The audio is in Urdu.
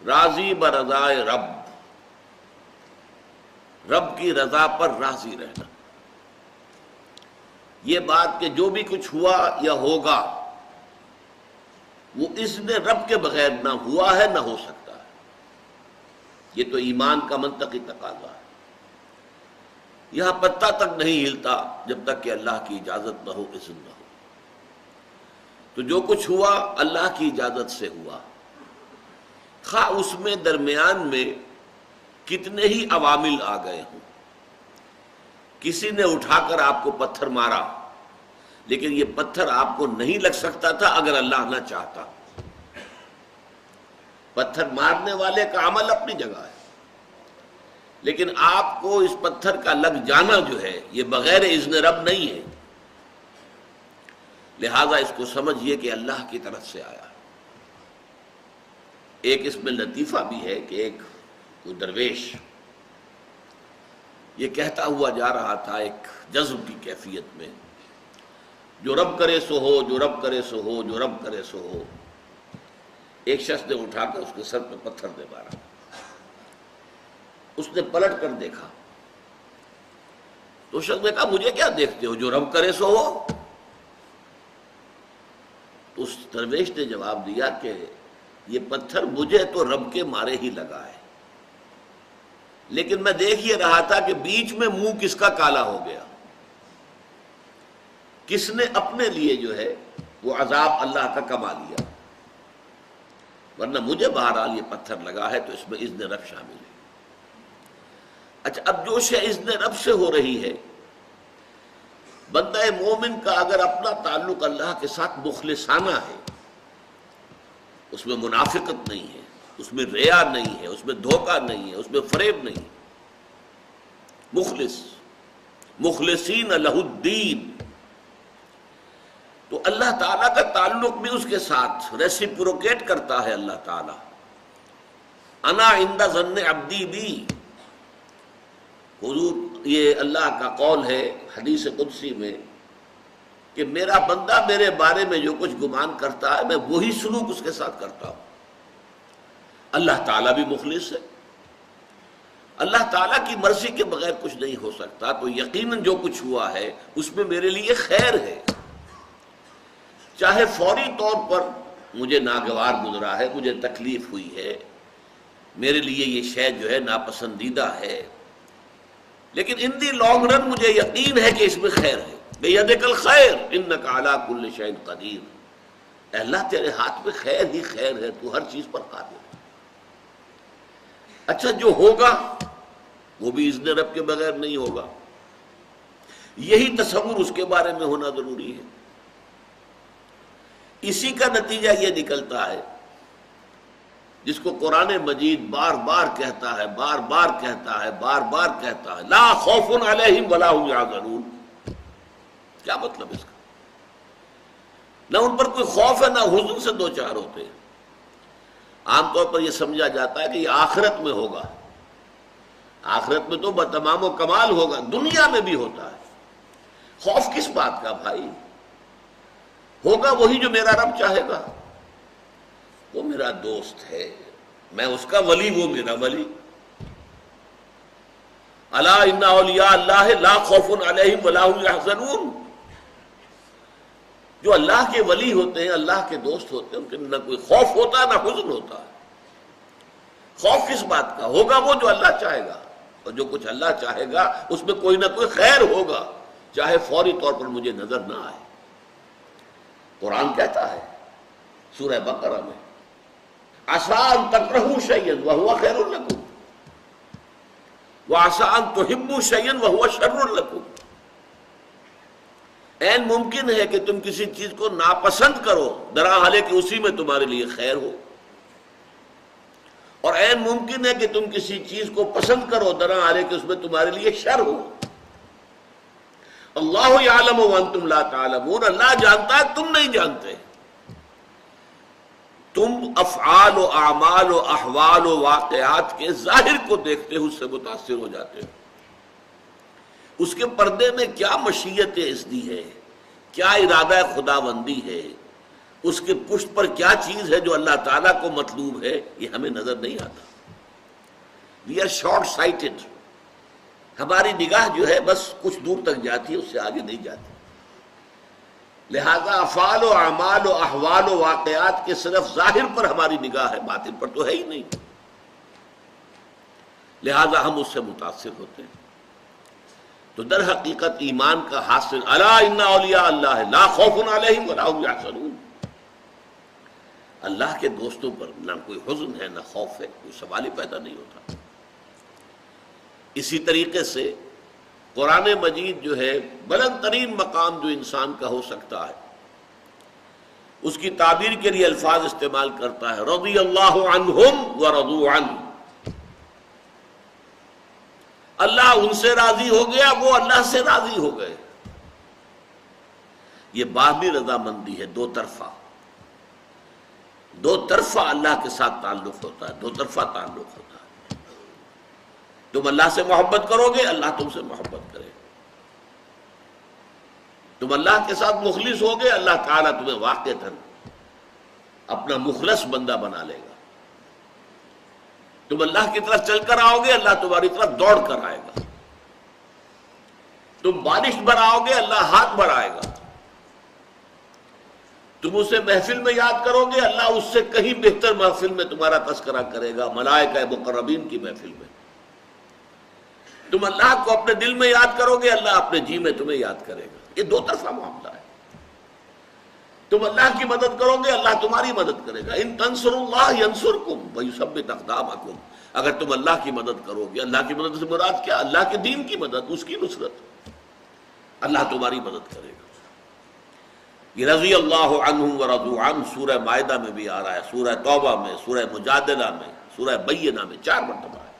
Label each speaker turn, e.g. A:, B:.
A: راضی برضائے رب، رب کی رضا پر راضی رہنا. یہ بات کہ جو بھی کچھ ہوا یا ہوگا وہ اذن رب کے بغیر نہ ہوا ہے نہ ہو سکتا ہے. یہ تو ایمان کا منطقی تقاضا ہے. یہاں پتہ تک نہیں ہلتا جب تک کہ اللہ کی اجازت نہ ہو، اذن نہ ہو. تو جو کچھ ہوا اللہ کی اجازت سے ہوا، خواہ اس میں درمیان میں کتنے ہی عوامل آ گئے ہوں. کسی نے اٹھا کر آپ کو پتھر مارا، لیکن یہ پتھر آپ کو نہیں لگ سکتا تھا اگر اللہ نہ چاہتا. پتھر مارنے والے کا عمل اپنی جگہ ہے، لیکن آپ کو اس پتھر کا لگ جانا جو ہے یہ بغیر اذن رب نہیں ہے. لہذا اس کو سمجھیے کہ اللہ کی طرف سے آیا. ایک اس میں لطیفہ بھی ہے کہ ایک کوئی درویش یہ کہتا ہوا جا رہا تھا ایک جذب کی کیفیت میں، جو رب کرے سو ہو، جو رب کرے سو ہو، جو رب کرے سو ہو. ایک شخص نے اٹھا کر اس کے سر پہ پتھر دے مارا. اس نے پلٹ کر دیکھا تو شخص نے کہا مجھے کیا دیکھتے ہو، جو رب کرے سو ہو. اس درویش نے جواب دیا کہ یہ پتھر مجھے تو رب کے مارے ہی لگا ہے، لیکن میں دیکھ یہ رہا تھا کہ بیچ میں منہ کس کا کالا ہو گیا، کس نے اپنے لیے جو ہے وہ عذاب اللہ کا کما لیا. ورنہ مجھے بہرحال یہ پتھر لگا ہے تو اس میں اذن رب شامل ہے. اچھا، اب جو شے اذن رب سے ہو رہی ہے، بندہ مومن کا اگر اپنا تعلق اللہ کے ساتھ مخلصانہ ہے، اس میں منافقت نہیں ہے، اس میں ریا نہیں ہے، اس میں دھوکہ نہیں ہے، اس میں فریب نہیں. مخلصین لہ الدین، تو اللہ تعالیٰ کا تعلق بھی اس کے ساتھ ریسیپروکیٹ کرتا ہے. اللہ تعالیٰ انا عند ظن عبدی بی، حضور یہ اللہ کا قول ہے حدیث قدسی میں کہ میرا بندہ میرے بارے میں جو کچھ گمان کرتا ہے میں وہی سلوک اس کے ساتھ کرتا ہوں. اللہ تعالیٰ بھی مخلص ہے. اللہ تعالیٰ کی مرضی کے بغیر کچھ نہیں ہو سکتا، تو یقیناً جو کچھ ہوا ہے اس میں میرے لیے خیر ہے. چاہے فوری طور پر مجھے ناگوار گزرا ہے، مجھے تکلیف ہوئی ہے، میرے لیے یہ شے جو ہے ناپسندیدہ ہے، لیکن ان دی لانگ رن مجھے یقین ہے کہ اس میں خیر ہے. بیدک الخیر انک علی کل شیء قدیر، اے اللہ تیرے ہاتھ میں خیر ہی خیر ہے، تو ہر چیز پر قادر ہے. اچھا، جو ہوگا وہ بھی اذن رب کے بغیر نہیں ہوگا. یہی تصور اس کے بارے میں ہونا ضروری ہے. اسی کا نتیجہ یہ نکلتا ہے جس کو قرآن مجید بار بار کہتا ہے، بار بار کہتا ہے، بار بار کہتا ہے، لا خوف علیہم ولا هم یحزنون. کیا مطلب اس کا؟ نہ ان پر کوئی خوف ہے نہ حزن سے دو چار ہوتے ہیں. عام طور پر یہ سمجھا جاتا ہے کہ یہ آخرت میں ہوگا. آخرت میں تو بتمام و کمال ہوگا، دنیا میں بھی ہوتا ہے. خوف کس بات کا بھائی؟ ہوگا وہی جو میرا رب چاہے گا. وہ میرا دوست ہے، میں اس کا ولی، وہ میرا ولی. الا ان اولیاء اللہ لا خوف علیہم ولا هم یحزنون. جو اللہ کے ولی ہوتے ہیں، اللہ کے دوست ہوتے ہیں، ان کے نہ کوئی خوف ہوتا ہے نہ حزن ہوتا ہے. خوف کس بات کا؟ ہوگا وہ جو اللہ چاہے گا، اور جو کچھ اللہ چاہے گا اس میں کوئی نہ کوئی خیر ہوگا، چاہے فوری طور پر مجھے نظر نہ آئے. قرآن کہتا ہے سورہ بقرہ میں عسیٰ ان تکرہوا شیئا وہو خیر لکم وعسیٰ ان تحبوا شیئا وہو شر لکم. عین ممکن ہے کہ تم کسی چیز کو ناپسند کرو درحالے کہ اسی میں تمہارے لیے خیر ہو، اور عین ممکن ہے کہ تم کسی چیز کو پسند کرو درحالے کہ اس میں تمہارے لیے شر ہو. اللہ یعلم وانتم لا تعلمون، اللہ جانتا ہے تم نہیں جانتے. تم افعال و اعمال و احوال و واقعات کے ظاہر کو دیکھتے ہو، اس سے متاثر ہو جاتے ہو. اس کے پردے میں کیا مشیت اذنی ہے، کیا ارادہ خداوندی ہے، اس کے پشت پر کیا چیز ہے جو اللہ تعالیٰ کو مطلوب ہے، یہ ہمیں نظر نہیں آتا. We are short sighted. ہماری نگاہ جو ہے بس کچھ دور تک جاتی ہے، اس سے آگے نہیں جاتی. لہذا افعال و اعمال و احوال و واقعات کے صرف ظاہر پر ہماری نگاہ ہے، باطن پر تو ہے ہی نہیں. لہذا ہم اس سے متاثر ہوتے ہیں. تو در حقیقت ایمان کا حاصل الا ان اولیاء اللہ لا خوف علیہم ولا هم یحزنون. اللہ کے دوستوں پر نہ کوئی حزن ہے نہ خوف ہے، کوئی سوال ہی پیدا نہیں ہوتا. اسی طریقے سے قرآن مجید جو ہے بلند ترین مقام جو انسان کا ہو سکتا ہے، اس کی تعبیر کے لیے الفاظ استعمال کرتا ہے رضی اللہ عنہم ورضوا عنہ. اللہ ان سے راضی ہو گیا، وہ اللہ سے راضی ہو گئے. یہ باہمی رضامندی ہے، دو طرفہ. دو طرفہ اللہ کے ساتھ تعلق ہوتا ہے، دو طرفہ تعلق ہوتا ہے. تم اللہ سے محبت کرو گے، اللہ تم سے محبت کرے. تم اللہ کے ساتھ مخلص ہوگے، اللہ تعالیٰ تمہیں واقعتاً اپنا مخلص بندہ بنا لے گا. تم اللہ کی طرف چل کر آؤ گے، اللہ تمہاری طرف دوڑ کر آئے گا. تم بارش بناؤ گے، اللہ ہاتھ بڑھائے گا. تم اسے محفل میں یاد کرو گے، اللہ اس سے کہیں بہتر محفل میں تمہارا تذکرہ کرے گا، ملائکہ مقربین کی محفل میں. تم اللہ کو اپنے دل میں یاد کرو گے، اللہ اپنے جی میں تمہیں یاد کرے گا. یہ دو طرفہ معاملہ ہے. تم اللہ کی مدد کرو گے، اللہ تمہاری مدد کرے گا. ان تنصروا اللہ ینصرکم ویثبت اقدامکم. اگر تم اللہ کی مدد کرو گے، اللہ کی مدد سے مراد کیا؟ اللہ کے دین کی مدد، اس کی نصرت. اللہ تمہاری مدد کرے گا. یہ رضی اللہ عنہم ورضوا عنہ سورہ مائدہ میں بھی آ رہا ہے، سورہ توبہ میں، سورہ مجادلہ میں، سورہ بینہ میں 4 مرتبہ ہے.